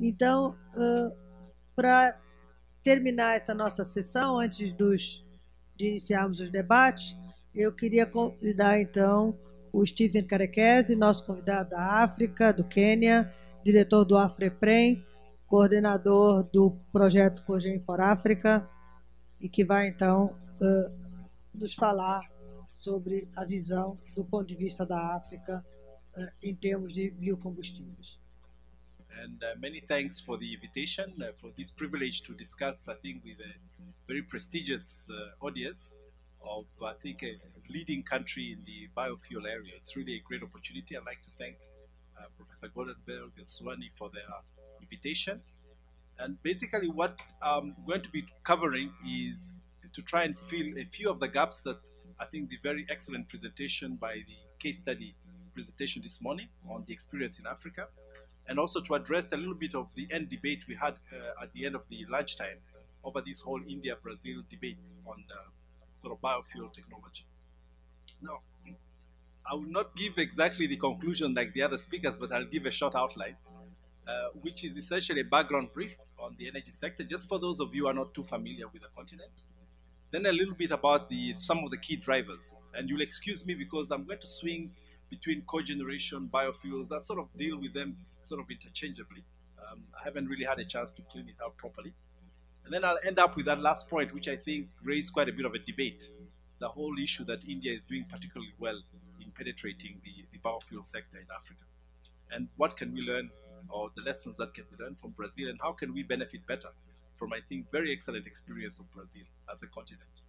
Então, para terminar essa nossa sessão, antes de iniciarmos os debates, eu queria convidar, então, o Stephen Karekesi, nosso convidado da África, do Quênia, diretor do AFREPREM, coordenador do projeto Cogem for África, e que vai, então, nos falar sobre a visão do ponto de vista da África em termos de biocombustíveis. And many thanks for the invitation, for this privilege to discuss, I think, with a very prestigious audience of, I think, a leading country in the biofuel area. It's really a great opportunity. I'd like to thank Professor Goldenberg and Suwani for their invitation. And basically what I'm going to be covering is to try and fill a few of the gaps that I think the very excellent presentation by the case study presentation this morning on the experience in Africa, and also to address a little bit of the end debate we had at the end of the lunchtime over this whole India-Brazil debate on sort of biofuel technology. Now, I will not give exactly the conclusion like the other speakers, but I'll give a short outline, which is essentially a background brief on the energy sector, just for those of you who are not too familiar with the continent. Then a little bit about some of the key drivers. And you'll excuse me because I'm going to swing between cogeneration, biofuels. I sort of deal with them sort of interchangeably. I haven't really had a chance to clean it out properly. And then I'll end up with that last point, which I think raised quite a bit of a debate. The whole issue that India is doing particularly well in penetrating the biofuel sector in Africa. And what can we learn, or the lessons that can be learned from Brazil, and how can we benefit better from, I think, very excellent experience of Brazil as a continent.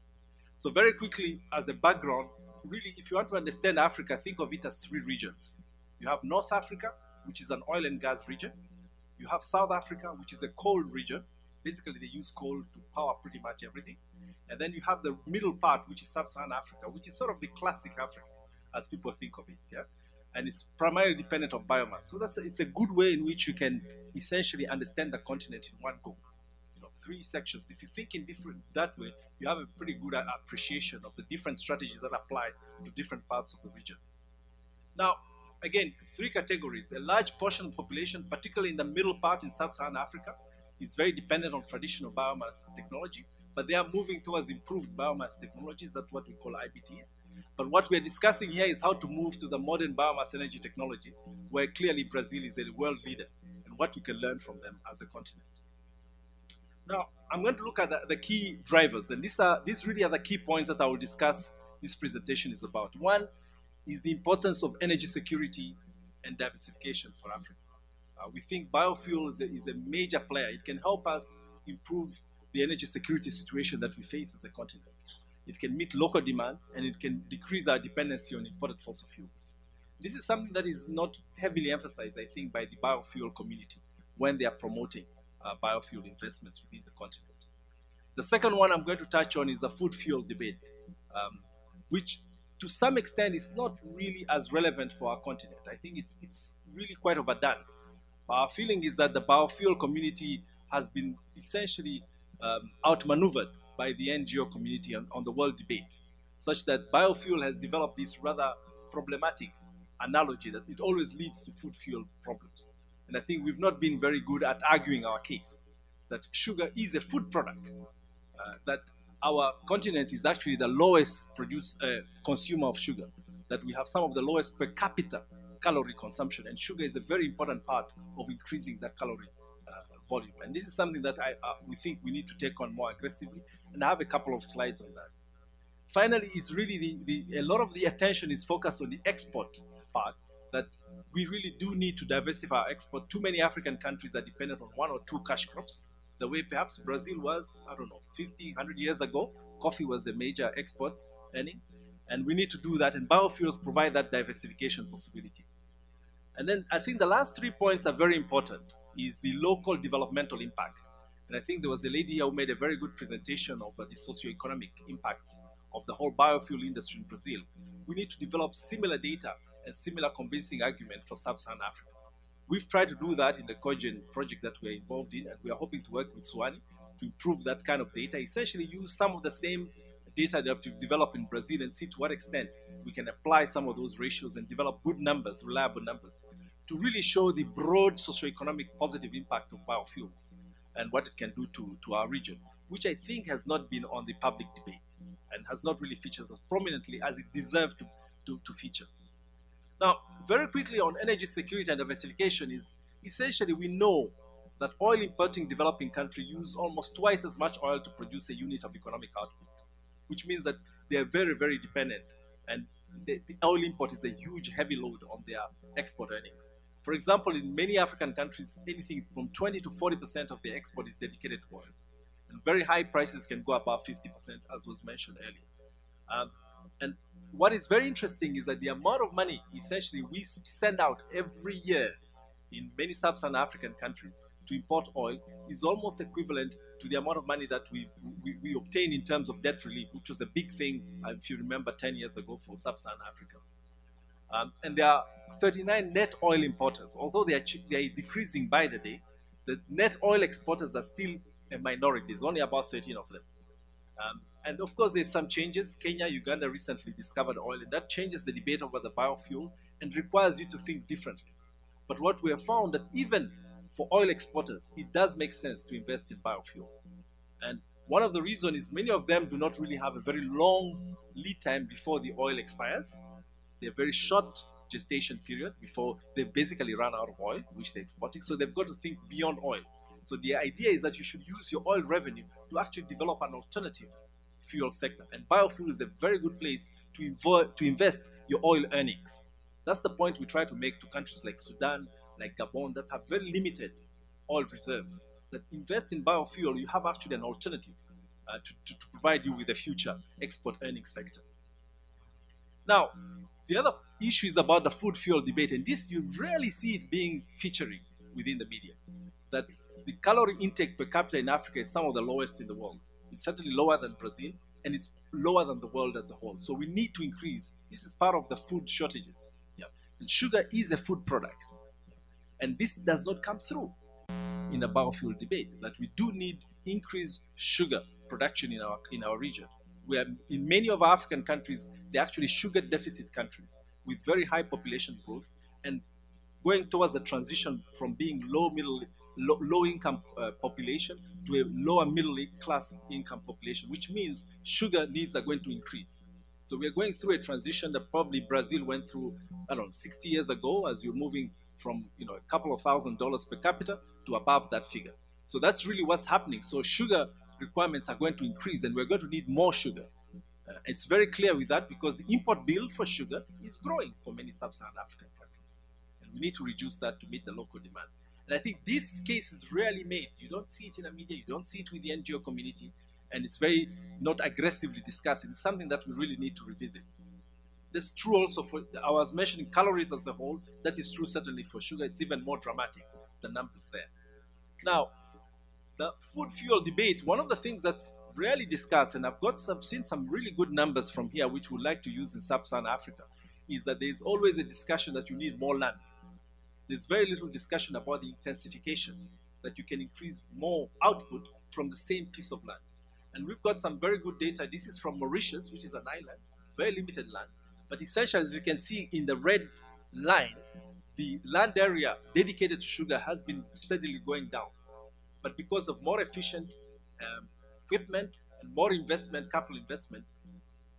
So very quickly, as a background, really, if you want to understand Africa, think of it as three regions. You have North Africa, which is an oil and gas region. You have South Africa, which is a coal region. Basically, they use coal to power pretty much everything. And then you have the middle part, which is Sub-Saharan Africa, which is sort of the classic Africa, as people think of it, yeah? And it's primarily dependent on biomass. So it's a good way in which you can essentially understand the continent in one go. You know, three sections. If you think in that way, you have a pretty good appreciation of the different strategies that apply to different parts of the region. Now, again, three categories. A large portion of the population, particularly in the middle part in Sub-Saharan Africa, is very dependent on traditional biomass technology, but they are moving towards improved biomass technologies. That's what we call IBTs. But what we're discussing here is how to move to the modern biomass energy technology, where clearly Brazil is a world leader, and what we can learn from them as a continent. Now, I'm going to look at the key drivers, and these really are the key points that I will discuss this presentation is about. One is the importance of energy security and diversification for Africa. We think biofuel is a major player. It can help us improve the energy security situation that we face as a continent. It can meet local demand, and it can decrease our dependency on imported fossil fuels. This is something that is not heavily emphasized, I think, by the biofuel community when they are promoting biofuel investments within the continent. The second one I'm going to touch on is the food fuel debate, which to some extent is not really as relevant for our continent. I think it's really quite overdone. Our feeling is that the biofuel community has been essentially outmaneuvered by the NGO community on the world debate, such that biofuel has developed this rather problematic analogy that it always leads to food fuel problems. And I think we've not been very good at arguing our case, that sugar is a food product, that our continent is actually the lowest consumer of sugar, that we have some of the lowest per capita calorie consumption, and sugar is a very important part of increasing that calorie volume. And this is something that we think we need to take on more aggressively, and I have a couple of slides on that. Finally, it's really a lot of the attention is focused on the export part, that we really do need to diversify our export. Too many African countries are dependent on one or two cash crops, the way perhaps Brazil was, I don't know, 50, 100 years ago. Coffee was a major export earning, and we need to do that, and biofuels provide that diversification possibility. And then I think the last 3 points are very important, is the local developmental impact. And I think there was a lady here who made a very good presentation of the socioeconomic impacts of the whole biofuel industry in Brazil. We need to develop similar data and similar convincing argument for Sub-Saharan Africa. We've tried to do that in the Cogen project that we're involved in, and we are hoping to work with Suwani to improve that kind of data, essentially use some of the same data that we've developed in Brazil and see to what extent we can apply some of those ratios and develop good numbers, reliable numbers, to really show the broad socioeconomic positive impact of biofuels and what it can do to our region, which I think has not been on the public debate and has not really featured as prominently as it deserves to feature. Now, very quickly on energy security and diversification is essentially we know that oil importing developing countries use almost twice as much oil to produce a unit of economic output, which means that they are very, very dependent, and the oil import is a huge heavy load on their export earnings. For example, in many African countries, anything from 20 to 40% of their export is dedicated to oil. And very high prices can go above 50%, as was mentioned earlier. And what is very interesting is that the amount of money essentially we send out every year in many sub-Saharan African countries to import oil is almost equivalent to the amount of money that we obtain in terms of debt relief, which was a big thing, if you remember, 10 years ago for sub-Saharan Africa. And there are 39 net oil importers. Although they are decreasing by the day, the net oil exporters are still a minority. There's only about 13 of them. And of course, there's some changes. Kenya, Uganda recently discovered oil, and that changes the debate over the biofuel and requires you to think differently. But what we have found that even for oil exporters, it does make sense to invest in biofuel. And one of the reasons is many of them do not really have a very long lead time before the oil expires. They're very short gestation period before they basically run out of oil, which they're exporting. So they've got to think beyond oil. So the idea is that you should use your oil revenue to actually develop an alternative fuel sector. And biofuel is a very good place to invest your oil earnings. That's the point we try to make to countries like Sudan, like Gabon, that have very limited oil reserves. That invest in biofuel, you have actually an alternative to provide you with a future export earning sector. Now, the other issue is about the food fuel debate, and this you rarely see it being featuring within the media. That the calorie intake per capita in Africa is some of the lowest in the world. It's certainly lower than Brazil, and it's lower than the world as a whole. So we need to increase. This is part of the food shortages. Yeah. And sugar is a food product. And this does not come through in the biofuel debate, that we do need increased sugar production in our region. Where in many of our African countries, they're actually sugar deficit countries with very high population growth and going towards the transition from being low income population to a lower middle class income population, which means sugar needs are going to increase. So we're going through a transition that probably Brazil went through, I don't know, 60 years ago, as you're moving from a couple of $1,000s per capita to above that figure. So that's really what's happening. So sugar requirements are going to increase, and we're going to need more sugar. It's very clear with that because the import bill for sugar is growing for many sub-Saharan African countries. And we need to reduce that to meet the local demand. And I think this case is rarely made. You don't see it in the media, you don't see it with the NGO community, and it's very not aggressively discussed. It's something that we really need to revisit. That's true also for, I was mentioning calories as a whole. That is true certainly for sugar. It's even more dramatic, the numbers there. Now, the food fuel debate, one of the things that's rarely discussed, and I've seen some really good numbers from here, which we'd like to use in sub-Saharan Africa, is that there's always a discussion that you need more land. There's very little discussion about the intensification, that you can increase more output from the same piece of land. And we've got some very good data. This is from Mauritius, which is an island, very limited land. But essentially, as you can see in the red line, the land area dedicated to sugar has been steadily going down. But because of more efficient equipment and more investment, capital investment,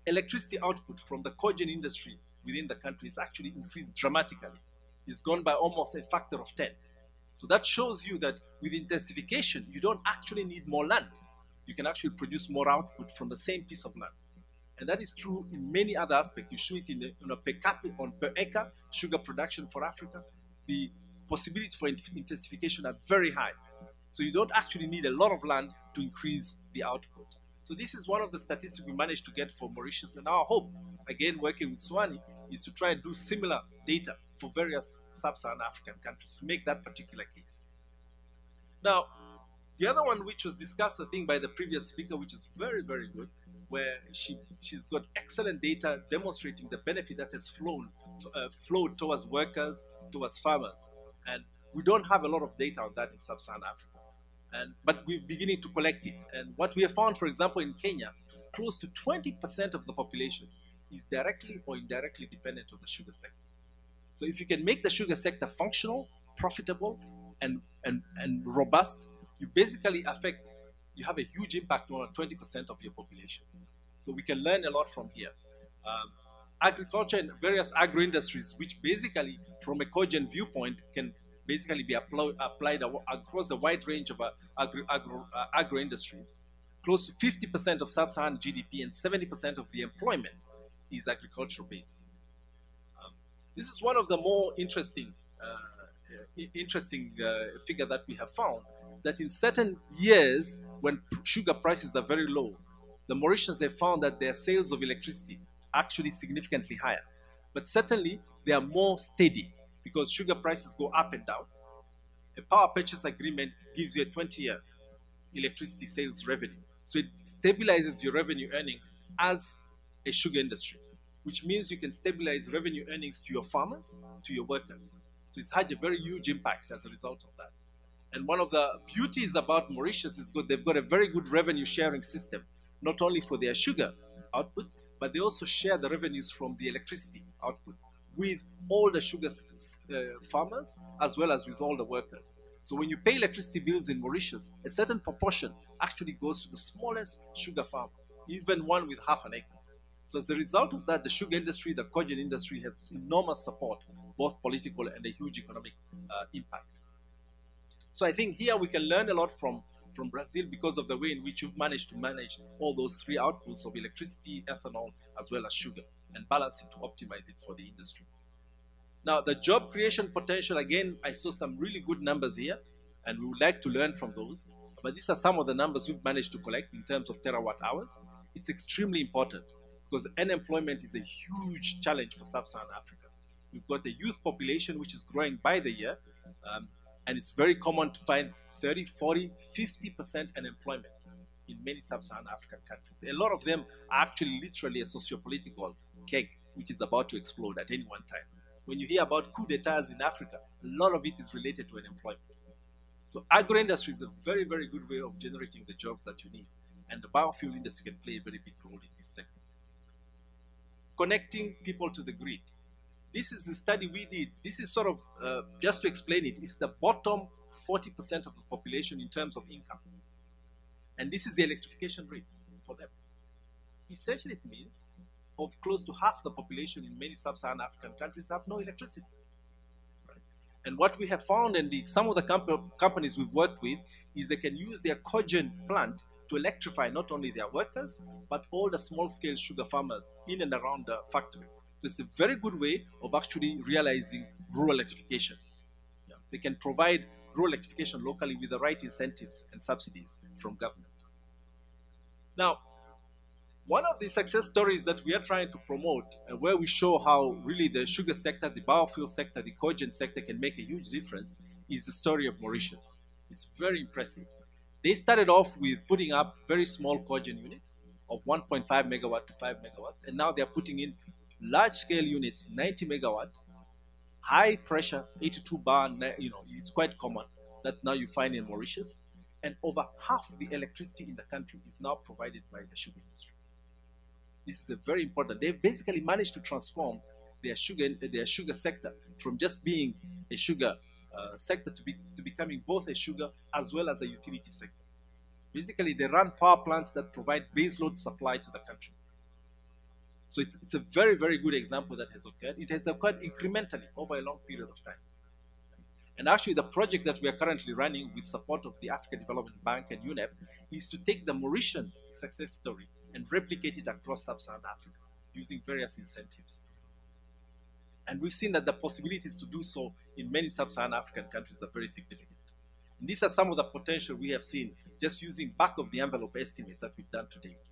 electricity output from the cogen industry within the country is actually increased dramatically. It's gone by almost a factor of 10. So that shows you that with intensification, you don't actually need more land. You can actually produce more output from the same piece of land. And that is true in many other aspects. You show it in the per capita, on per acre sugar production for Africa. The possibilities for intensification are very high. So you don't actually need a lot of land to increase the output. So this is one of the statistics we managed to get for Mauritius. And our hope, again, working with Swani, is to try and do similar data for various sub-Saharan African countries to make that particular case. Now, the other one which was discussed, I think, by the previous speaker, which is very, very good, where she's got excellent data demonstrating the benefit that has flowed towards workers, towards farmers. And we don't have a lot of data on that in sub-Saharan Africa. But we're beginning to collect it. And what we have found, for example, in Kenya, close to 20% of the population is directly or indirectly dependent on the sugar sector. So if you can make the sugar sector functional, profitable, and robust, you basically you have a huge impact on 20% of your population. So we can learn a lot from here. Agriculture and various agro-industries, which basically, from a cogent viewpoint, can basically be applied across a wide range of agro-industries. Close to 50% of sub-Saharan GDP and 70% of the employment is agriculture-based. This is one of the more interesting figure that we have found, that in certain years when sugar prices are very low, the Mauritians have found that their sales of electricity are actually significantly higher. But certainly they are more steady because sugar prices go up and down. A power purchase agreement gives you a 20-year electricity sales revenue. So it stabilizes your revenue earnings as a sugar industry, which means you can stabilize revenue earnings to your farmers, to your workers. So it's had a very huge impact as a result of that. And one of the beauties about Mauritius is they've got a very good revenue sharing system, not only for their sugar output, but they also share the revenues from the electricity output with all the sugar farmers as well as with all the workers. So when you pay electricity bills in Mauritius, a certain proportion actually goes to the smallest sugar farmer, even one with half an acre. So as a result of that, the sugar industry, the cogent industry has enormous support, both political and a huge economic impact. So I think here we can learn a lot from Brazil because of the way in which you've managed to manage all those three outputs of electricity, ethanol, as well as sugar, and balance it to optimize it for the industry. Now, the job creation potential, again, I saw some really good numbers here, and we would like to learn from those. But these are some of the numbers we've managed to collect in terms of terawatt hours. It's extremely important because unemployment is a huge challenge for sub-Saharan Africa. We've got a youth population which is growing by the year, and it's very common to find 30, 40, 50% unemployment in many sub-Saharan African countries. A lot of them are actually literally a socio-political keg which is about to explode at any one time. When you hear about coup d'etats in Africa, a lot of it is related to unemployment. So agro-industry is a very, very good way of generating the jobs that you need. And the biofuel industry can play a very big role in this sector. Connecting people to the grid. This is a study we did. This is sort of, just to explain it, it's the bottom 40% of the population in terms of income. And this is the electrification rates for them. Essentially, it means of close to half the population in many sub-Saharan African countries have no electricity. Right? And what we have found, and some of the companies we've worked with, is they can use their cogen plant to electrify not only their workers, but all the small-scale sugar farmers in and around the factory. So it's a very good way of actually realizing rural electrification. Yeah. They can provide rural electrification locally with the right incentives and subsidies from government. Now, one of the success stories that we are trying to promote, where we show how really the sugar sector, the biofuel sector, the cogent sector can make a huge difference, is the story of Mauritius. It's very impressive. They started off with putting up very small cogent units of 1.5 megawatt to 5 megawatts, and now they're putting in large-scale units, 90 megawatt, high pressure, 82 bar, it's quite common that now you find in Mauritius, and over half the electricity in the country is now provided by the sugar industry. This is very important. They've basically managed to transform their sugar sector from just being a sugar sector to becoming both a sugar as well as a utility sector. Basically, they run power plants that provide baseload supply to the country. So it's a very, very good example that has occurred. It has occurred incrementally over a long period of time. And actually, the project that we are currently running with support of the African Development Bank and UNEP is to take the Mauritian success story and replicate it across sub-Saharan Africa using various incentives. And we've seen that the possibilities to do so in many sub-Saharan African countries are very significant. And these are some of the potential we have seen just using back-of-the-envelope estimates that we've done to date.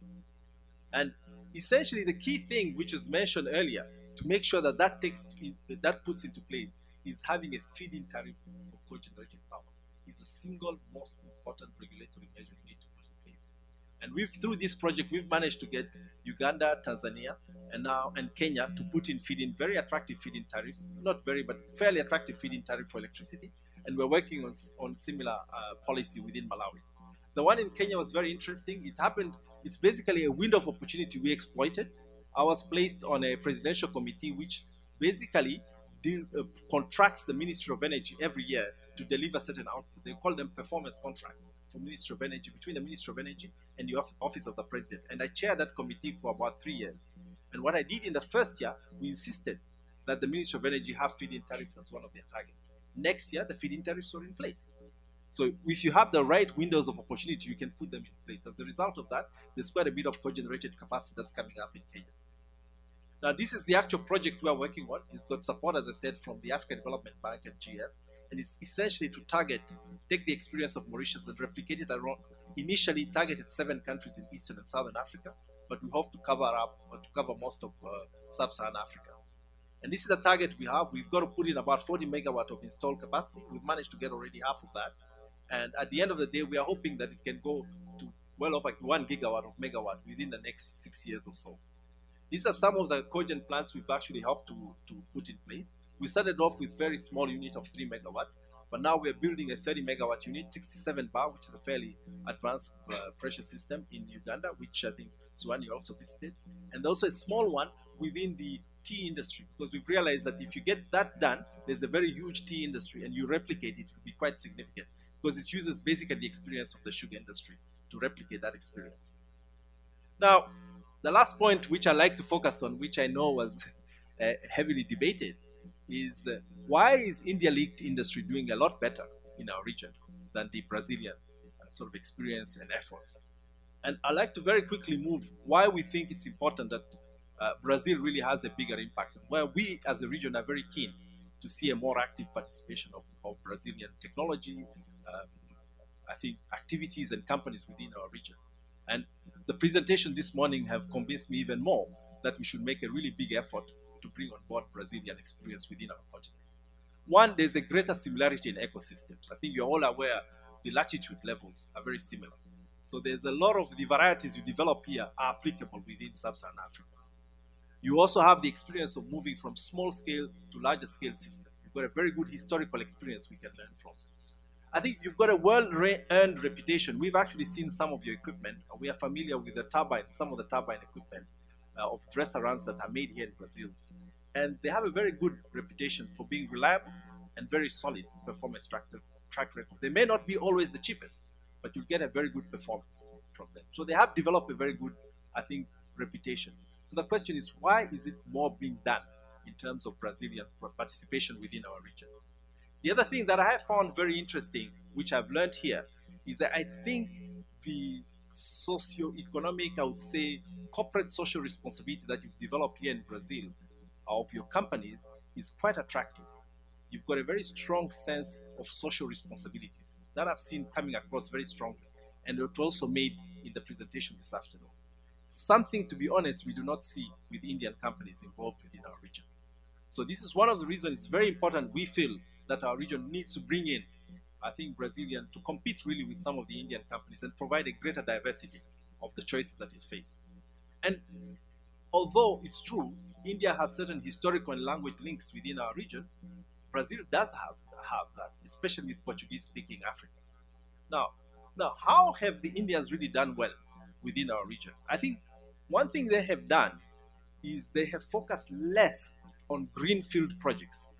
And essentially, the key thing which was mentioned earlier to make sure that that puts into place is having a feed-in tariff for cogenerated power. Is the single most important regulatory measure we need to put in place. And through this project, we've managed to get Uganda, Tanzania, and Kenya to put in very attractive feed-in tariffs, not very, but fairly attractive feed-in tariff for electricity. And we're working on similar policy within Malawi. The one in Kenya was very interesting. It's basically a window of opportunity we exploited. I was placed on a presidential committee which basically contracts the Ministry of Energy every year to deliver certain output. They call them performance contract for Ministry of Energy, between the Ministry of Energy and the Office of the President. And I chaired that committee for about 3 years. And what I did in the first year, we insisted that the Ministry of Energy have feed-in tariffs as one of their targets. Next year, the feed-in tariffs are in place. So if you have the right windows of opportunity, you can put them in place. As a result of that, there's quite a bit of cogenerated capacity that's coming up in Kenya. Now, this is the actual project we are working on. It's got support, as I said, from the African Development Bank and GF. And it's essentially to take the experience of Mauritius and replicate it around, initially targeted 7 countries in Eastern and Southern Africa, but we hope to cover most of Sub-Saharan Africa. And this is the target we have. We've got to put in about 40 megawatt of installed capacity. We've managed to get already half of that. And at the end of the day, we are hoping that it can go to well over 1 gigawatt of megawatt within the next 6 years or so. These are some of the cogen plants we've actually helped to put in place. We started off with very small unit of 3 megawatt, but now we're building a 30 megawatt unit, 67 bar, which is a fairly advanced pressure system in Uganda, which I think Suwani also visited. And also a small one within the tea industry, because we've realized that if you get that done, there's a very huge tea industry, and you replicate it, it will be quite significant, because it uses basically the experience of the sugar industry to replicate that experience. Now, the last point which I like to focus on, which I know was heavily debated, is why is India-linked industry doing a lot better in our region than the Brazilian sort of experience and efforts? And I'd like to very quickly move why we think it's important that Brazil really has a bigger impact, where we as a region are very keen to see a more active participation of Brazilian technology, I think activities and companies within our region. And the presentation this morning have convinced me even more that we should make a really big effort to bring on board Brazilian experience within our continent. One, there's a greater similarity in ecosystems. I think you're all aware the latitude levels are very similar. So there's a lot of the varieties you develop here are applicable within Sub-Saharan Africa. You also have the experience of moving from small scale to larger scale systems. You've got a very good historical experience we can learn from. I think you've got a well-earned reputation. We've actually seen some of your equipment. We are familiar with the turbine, some of the turbine equipment of dress-arounds that are made here in Brazil. And they have a very good reputation for being reliable and very solid performance track record. They may not be always the cheapest, but you'll get a very good performance from them. So they have developed a very good, I think, reputation. So the question is, why is it more being done in terms of Brazilian participation within our region? The other thing that I have found very interesting, which I've learned here, is that I think the socio-economic, I would say, corporate social responsibility that you've developed here in Brazil of your companies is quite attractive. You've got a very strong sense of social responsibilities that I've seen coming across very strongly, and it was also made in the presentation this afternoon. Something, to be honest, we do not see with Indian companies involved within our region. So this is one of the reasons it's very important, we feel, that our region needs to bring in, I think, Brazilian to compete really with some of the Indian companies and provide a greater diversity of the choices that is faced. And although it's true, India has certain historical and language links within our region, Brazil does have that, especially with Portuguese-speaking Africa. Now, how have the Indians really done well within our region? I think one thing they have done is they have focused less on greenfield projects.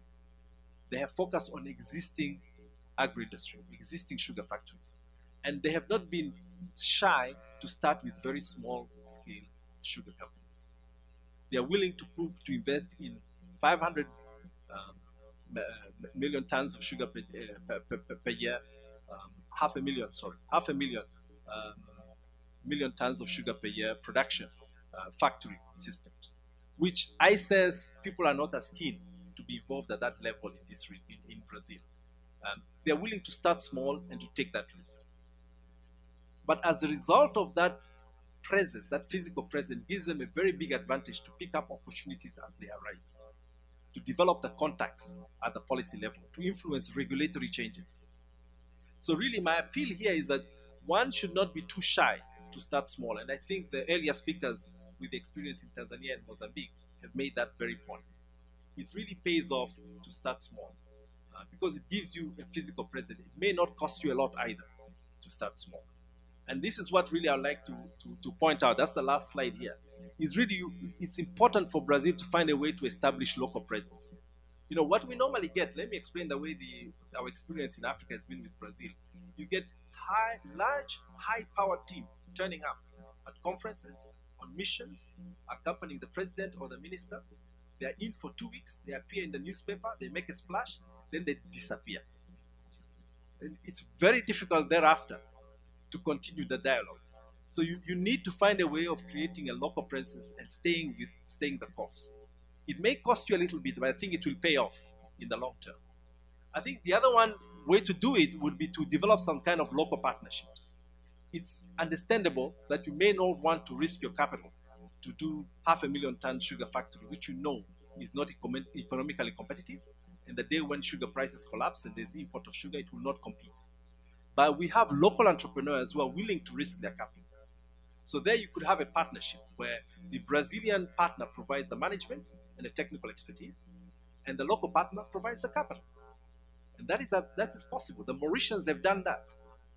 They have focused on existing agri-industry, existing sugar factories. And they have not been shy to start with very small-scale sugar companies. They are willing to invest in 500 million tons of sugar per year, half a million tons of sugar per year production factory systems, which I sense people are not as keen to be involved at that level in this in Brazil. They're willing to start small and to take that risk. But as a result of that presence, that physical presence, gives them a very big advantage to pick up opportunities as they arise, to develop the contacts at the policy level, to influence regulatory changes. So really my appeal here is that one should not be too shy to start small. And I think the earlier speakers with experience in Tanzania and Mozambique have made that very point. It really pays off to start small because it gives you a physical presence. It may not cost you a lot either to start small. And this is what really I'd like to point out. That's the last slide here. It's important for Brazil to find a way to establish local presence. You know, what we normally get, let me explain the way our experience in Africa has been with Brazil. You get large, high-powered team turning up at conferences, on missions, accompanying the president or the minister. They are in for 2 weeks, they appear in the newspaper, they make a splash, then they disappear. And it's very difficult thereafter to continue the dialogue. So you need to find a way of creating a local presence and staying the course. It may cost you a little bit, but I think it will pay off in the long term. I think the other way to do it would be to develop some kind of local partnerships. It's understandable that you may not want to risk your capital to do 500,000-ton sugar factory, which you know is not economically competitive. And the day when sugar prices collapse and there's import of sugar, it will not compete. But we have local entrepreneurs who are willing to risk their capital. So there you could have a partnership where the Brazilian partner provides the management and the technical expertise, and the local partner provides the capital. And that is possible. The Mauritians have done that,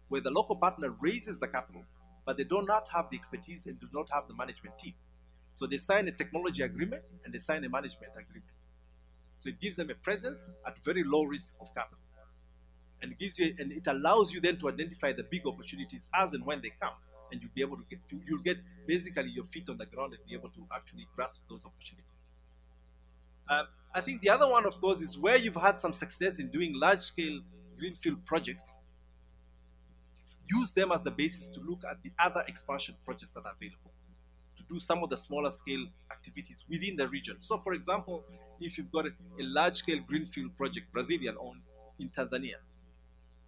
where the local partner raises the capital, but they do not have the expertise and do not have the management team. So they sign a technology agreement and they sign a management agreement. So it gives them a presence at very low risk of capital. And it allows you then to identify the big opportunities as and when they come. And you'll be able to you'll get basically your feet on the ground and be able to actually grasp those opportunities. I think the other one, of course, is where you've had some success in doing large-scale greenfield projects. Use them as the basis to look at the other expansion projects that are available, to do some of the smaller scale activities within the region. So, for example, if you've got a large-scale greenfield project, Brazilian-owned, in Tanzania,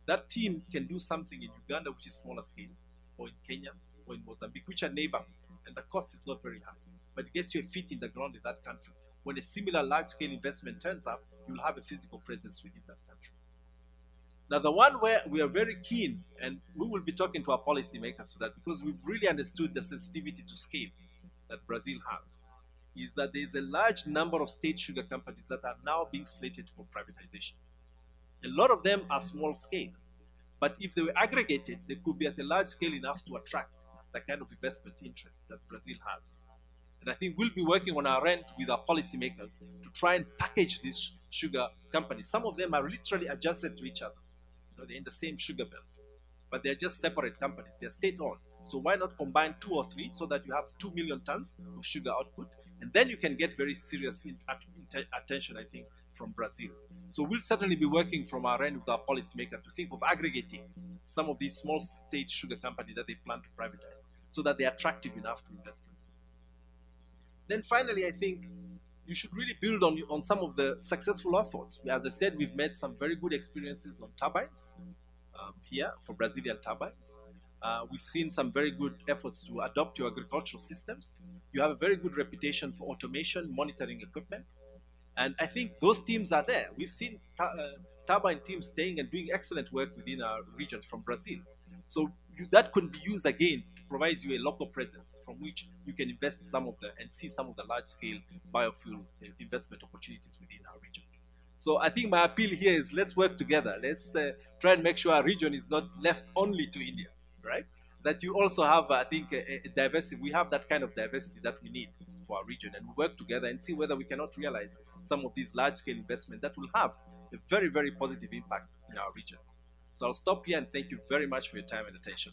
that team can do something in Uganda, which is smaller scale, or in Kenya, or in Mozambique, which are neighborhood, and the cost is not very high. But it gets you a feet in the ground in that country. When a similar large-scale investment turns up, you'll have a physical presence within that country. Now, the one where we are very keen, and we will be talking to our policymakers for that, because we've really understood the sensitivity to scale that Brazil has, is that there is a large number of state sugar companies that are now being slated for privatization. A lot of them are small scale, but if they were aggregated, they could be at a large scale enough to attract the kind of investment interest that Brazil has. And I think we'll be working on our end with our policymakers to try and package these sugar companies. Some of them are literally adjacent to each other. You know, they're in the same sugar belt, but they're just separate companies. They're state-owned. So why not combine 2 or 3 so that you have 2 million tons of sugar output, and then you can get very serious attention, I think, from Brazil. So we'll certainly be working from our end with our policymakers to think of aggregating some of these small state sugar companies that they plan to privatize so that they're attractive enough to investors. Then finally, I think you should really build on some of the successful efforts. As I said, we've made some very good experiences on turbines here for Brazilian turbines. We've seen some very good efforts to adopt your agricultural systems. You have a very good reputation for automation, monitoring equipment. And I think those teams are there. We've seen turbine teams staying and doing excellent work within our region from Brazil. So that could be used again to provide you a local presence from which you can invest and see some of the large-scale biofuel investment opportunities within our region. So I think my appeal here is let's work together. Let's try and make sure our region is not left only to India, right? That you also have, I think, a diversity. We have that kind of diversity that we need for our region, and we work together and see whether we cannot realize some of these large-scale investments that will have a very, very positive impact in our region. So I'll stop here and thank you very much for your time and attention.